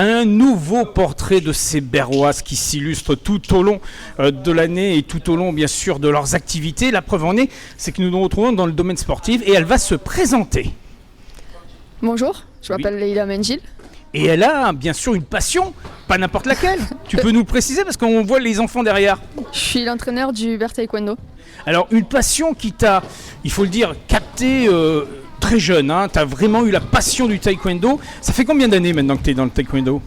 un nouveau portrait de ces Berroises qui s'illustrent tout au long de l'année et tout au long, bien sûr, de leurs activités. La preuve en est, c'est que nous nous retrouvons dans le domaine sportif et elle va se présenter. Bonjour, je m'appelle Leïla Menjil. Et elle a bien sûr une passion, pas n'importe laquelle. Tu peux nous le préciser parce qu'on voit les enfants derrière. Je suis l'entraîneur du Bear Taekwondo. Alors une passion qui t'a, il faut le dire, capté très jeune. Hein. Tu as vraiment eu la passion du taekwondo. Ça fait combien d'années maintenant que tu es dans le taekwondo ?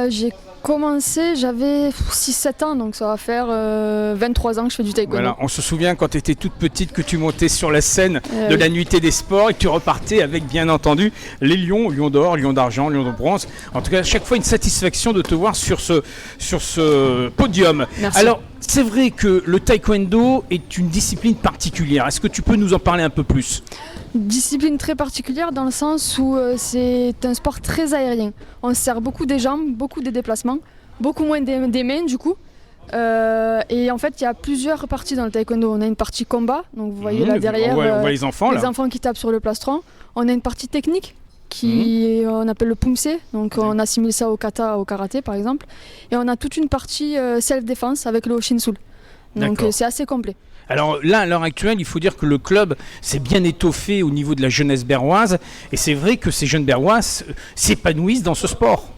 J'ai commencé, j'avais 6-7 ans, donc ça va faire 23 ans que je fais du taekwondo. Voilà, on se souvient quand tu étais toute petite que tu montais sur la scène de la nuitée des sports et que tu repartais avec, bien entendu, les lions, lions d'or, lions d'argent, lions de bronze. En tout cas, à chaque fois, une satisfaction de te voir sur ce podium. Merci. Alors, c'est vrai que le taekwondo est une discipline particulière. Est-ce que tu peux nous en parler un peu plus ? Discipline très particulière dans le sens où c'est un sport très aérien. On se sert beaucoup des jambes, beaucoup des déplacements, beaucoup moins des mains du coup. Et en fait, il y a plusieurs parties dans le taekwondo. On a une partie combat, donc vous voyez là derrière, on voit les enfants qui tapent sur le plastron. On a une partie technique qui on appelle le pumse, donc on assimile ça au kata, au karaté par exemple. Et on a toute une partie self-défense avec le Hoshinsul. Donc c'est assez complet. Alors là, à l'heure actuelle, il faut dire que le club s'est bien étoffé au niveau de la jeunesse berroise. Et c'est vrai que ces jeunes berroises s'épanouissent dans ce sport.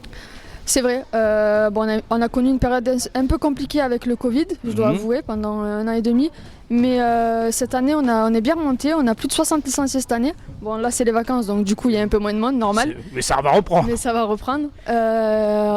C'est vrai. On a connu une période un peu compliquée avec le Covid, je dois avouer, pendant 1 an et demi. Mais cette année, on est bien remonté. On a plus de 60 licenciés cette année. Bon, là, c'est les vacances, donc du coup, il y a un peu moins de monde, normal. Mais ça va reprendre.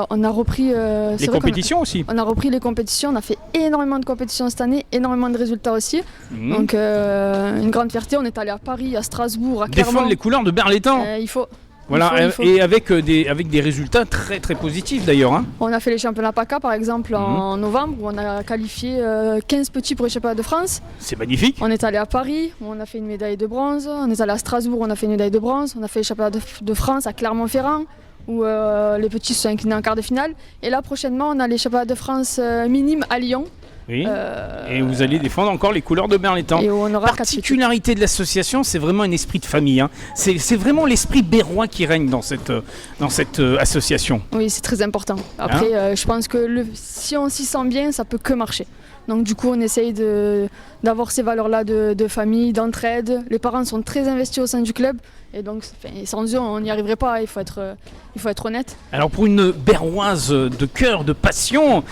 On a repris les compétitions aussi. On a repris les compétitions. On a fait énormément de compétitions cette année, énormément de résultats aussi. Donc, une grande fierté. On est allé à Paris, à Strasbourg, à Clermont. Défendre les couleurs de Berlétan. Il faut. Voilà, il faut. Et avec des résultats très très positifs d'ailleurs. Hein. On a fait les championnats PACA par exemple en novembre où on a qualifié 15 petits pour les championnats de France. C'est magnifique. On est allé à Paris où on a fait une médaille de bronze. On est allé à Strasbourg où on a fait une médaille de bronze. On a fait les championnats de France à Clermont-Ferrand où les petits se sont inclinés en quart de finale. Et là prochainement on a les championnats de France minimes à Lyon. Oui. Et vous allez défendre encore les couleurs de Berlétan. Et on aura particularité de l'association, c'est vraiment un esprit de famille. Hein. C'est vraiment l'esprit berrois qui règne dans cette association. Oui, c'est très important. Après, je pense que si on s'y sent bien, ça peut que marcher. Donc du coup, on essaye d'avoir ces valeurs-là de famille, d'entraide. Les parents sont très investis au sein du club. Et donc, sans eux, on n'y arriverait pas, il faut être honnête. Alors pour une berroise de cœur, de passion,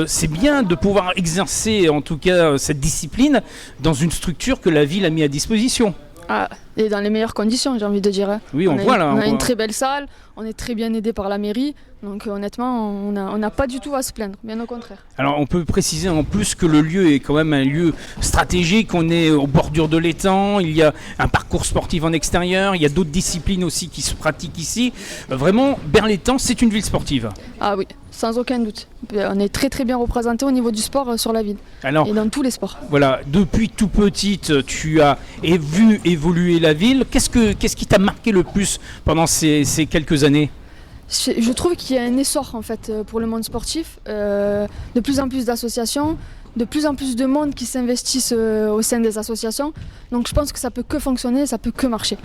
c'est bien de pouvoir exercer en tout cas cette discipline dans une structure que la ville a mis à disposition. Et dans les meilleures conditions, j'ai envie de dire. Oui, on voit là. On a une très belle salle, on est très bien aidé par la mairie, donc honnêtement, on n'a pas du tout à se plaindre, bien au contraire. Alors on peut préciser en plus que le lieu est quand même un lieu stratégique, on est aux bordures de l'étang, il y a un parcours sportif en extérieur, il y a d'autres disciplines aussi qui se pratiquent ici. Vraiment, Berlétan, c'est une ville sportive. Ah oui, sans aucun doute. On est très très bien représenté au niveau du sport sur la ville. Alors, et dans tous les sports. Voilà, depuis tout petite, tu as vu évoluer la ville. Qu'est-ce qui t'a marqué le plus pendant ces quelques années ? Je trouve qu'il y a un essor en fait pour le monde sportif, de plus en plus d'associations, de plus en plus de monde qui s'investissent au sein des associations. Donc je pense que ça peut que fonctionner, ça peut que marcher.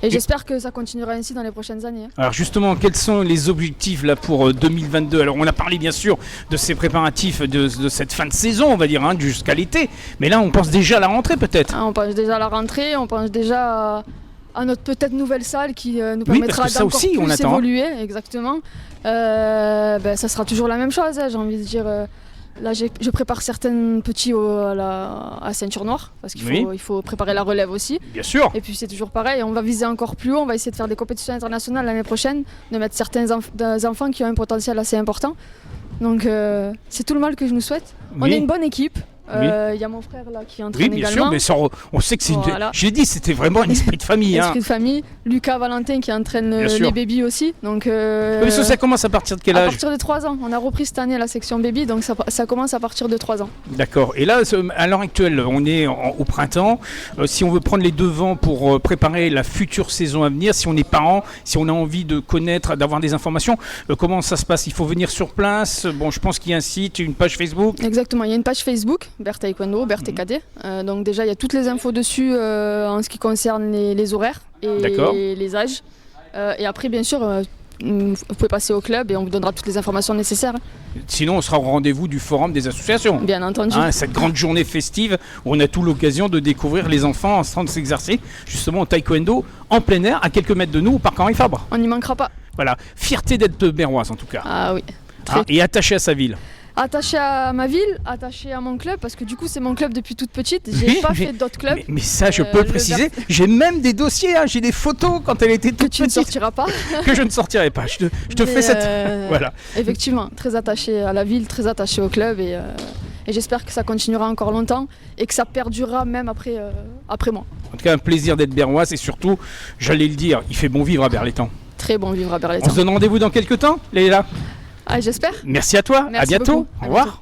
Et j'espère que ça continuera ainsi dans les prochaines années. Hein. Alors justement, quels sont les objectifs là pour 2022 ? Alors on a parlé bien sûr de ces préparatifs de cette fin de saison, on va dire, hein, jusqu'à l'été. Mais là, on pense déjà à la rentrée peut-être. On pense déjà à la rentrée, on pense déjà à notre peut-être nouvelle salle qui nous permettra d'encore plus évoluer. Exactement. Ça sera toujours la même chose, hein, j'ai envie de dire. Là, je prépare certains petits à ceinture noire, parce qu'il faut préparer la relève aussi. Bien sûr. Et puis c'est toujours pareil, on va viser encore plus haut, on va essayer de faire des compétitions internationales l'année prochaine, de mettre certains enfants qui ont un potentiel assez important. Donc c'est tout le mal que je nous souhaite. On est une bonne équipe. Il y a mon frère là qui entraîne également. Oui, bien sûr, mais on sait que c'est je l'ai dit, c'était vraiment un esprit de famille. Esprit de famille. Lucas Valentin qui entraîne les bébés aussi. Donc, mais ça commence à partir de quel âge ? À partir de 3 ans. On a repris cette année la section baby, donc ça commence à partir de 3 ans. D'accord. Et là, à l'heure actuelle, on est au printemps. Si on veut prendre les devants pour préparer la future saison à venir, si on est parent, si on a envie de connaître, d'avoir des informations, comment ça se passe ? Il faut venir sur place. Bon, je pense qu'il y a un site, une page Facebook. Exactement, il y a une page Facebook. Bear Taekwondo, Bear TKD. Donc déjà, il y a toutes les infos dessus en ce qui concerne les horaires et les âges. Et après, bien sûr, vous pouvez passer au club et on vous donnera toutes les informations nécessaires. Sinon, on sera au rendez-vous du forum des associations. Bien entendu. Cette grande journée festive où on a tout l'occasion de découvrir les enfants en train de s'exercer justement au taekwondo en plein air à quelques mètres de nous au parc Henri Fabre. On n'y manquera pas. Voilà, fierté d'être béroise en tout cas. Ah oui. Et attaché à sa ville. Attaché à ma ville, attaché à mon club, parce que du coup c'est mon club depuis toute petite, j'ai pas fait d'autres clubs. Mais ça je peux le préciser, j'ai même des dossiers, j'ai des photos quand elle était toute petite. Que tu ne sortiras pas. Que je ne sortirai pas, je te fais cette... Voilà. Effectivement, très attaché à la ville, très attaché au club et j'espère que ça continuera encore longtemps et que ça perdurera même après moi. En tout cas un plaisir d'être béroise et surtout, j'allais le dire, il fait bon vivre à Berlétan. Très bon vivre à Berlétan. On se donne rendez-vous dans quelques temps, Leïla? Ah, j'espère. Merci à toi, Merci à bientôt, beaucoup. au revoir.